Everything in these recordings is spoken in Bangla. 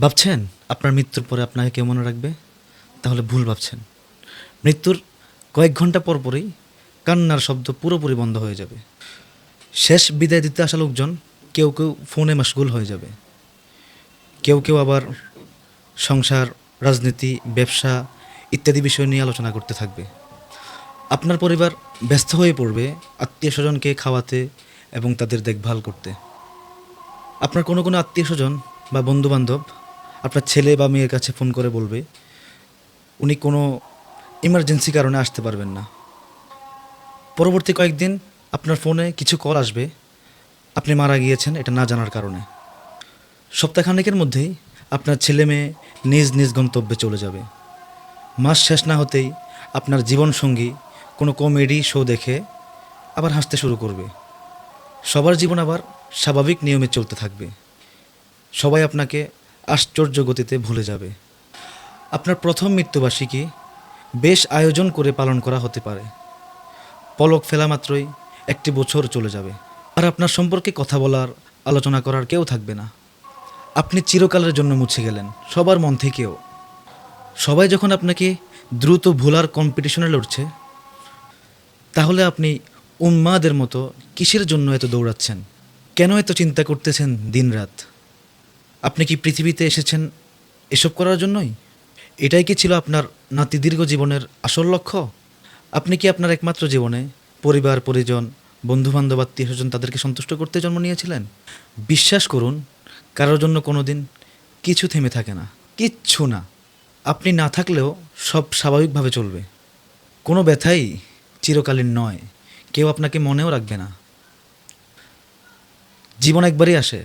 ভাবছেন আপনার মৃত্যুর পরে আপনাকে কেউ মনে রাখবে? তাহলে ভুল ভাবছেন। মৃত্যুর কয়েক ঘন্টা পর পরই কান্নার শব্দ পুরোপুরি বন্ধ হয়ে যাবে। শেষ বিদায় দিতে আসা লোকজন কেউ কেউ ফোনে মাশগুল হয়ে যাবে, কেউ কেউ আবার সংসার, রাজনীতি, ব্যবসা ইত্যাদি বিষয় নিয়ে আলোচনা করতে থাকবে। আপনার পরিবার ব্যস্ত হয়ে পড়বে আত্মীয় স্বজনকে খাওয়াতে এবং তাদের দেখভাল করতে। আপনার কোনো কোনো আত্মীয় স্বজন বা বন্ধুবান্ধব আপনার ছেলে বা মেয়ের কাছে ফোন করে বলবে উনি কোনো ইমার্জেন্সি কারণে আসতে পারবেন না। পরবর্তী কয়েকদিন আপনার ফোনে কিছু কল আসবে আপনি মারা গিয়েছেন এটা না জানার কারণে। সপ্তাহখানেকের মধ্যেই আপনার ছেলে মেয়ে নিজ নিজ গন্তব্যে চলে যাবে। মাস শেষ না হতেই আপনার জীবনসঙ্গী কোনো কমেডি শো দেখে আবার হাসতে শুরু করবে। সবার জীবন আবার স্বাভাবিক নিয়মে চলতে থাকবে। সবাই আপনাকে আশ্চর্য গতিতে ভুলে যাবে। আপনার প্রথম মৃত্যুবার্ষিকী বেশ আয়োজন করে পালন করা হতে পারে। পলক ফেলা মাত্রই একটি বছর চলে যাবে, আর আপনার সম্পর্কে কথা বলার, আলোচনা করার কেউ থাকবে না। আপনি চিরকালের জন্য মুছে গেলেন সবার মন থেকেও। সবাই যখন আপনাকে দ্রুত ভোলার কম্পিটিশনে লড়ছে, তাহলে আপনি উন্মাদের মতো কিসের জন্য এত দৌড়াচ্ছেন? কেন এত চিন্তা করতেছেন দিনরাত? আপনি কি পৃথিবীতে এসেছেন এসব করার জন্যই? এটাই কি ছিল আপনার নাতিদীর্ঘ জীবনের আসল লক্ষ্য? আপনি কি আপনার একমাত্র জীবনে পরিবার, পরিজন, বন্ধুবান্ধব, আত্মীয় স্বজন তাদেরকে সন্তুষ্ট করতে জন্ম নিয়েছিলেন? বিশ্বাস করুন, কারোর জন্য কোনো দিন কিছু থেমে থাকে না, কিচ্ছু না। আপনি না থাকলেও সব স্বাভাবিকভাবে চলবে। কোনো ব্যথাই চিরকালীন নয়, কেউ আপনাকে মনেও রাখবে না। জীবন একবারই আসে,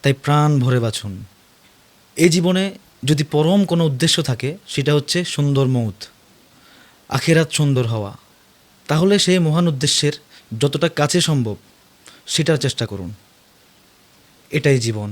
তাই প্রাণ ভরে বাঁচুন। এই জীবনে যদি পরম কোনো উদ্দেশ্য থাকে, সেটা হচ্ছে সুন্দর মৌত, আখেরাত সুন্দর হওয়া। তাহলে সেই মহান উদ্দেশ্যের যতটা কাছে সম্ভব সেটার চেষ্টা করুন। এটাই জীবন।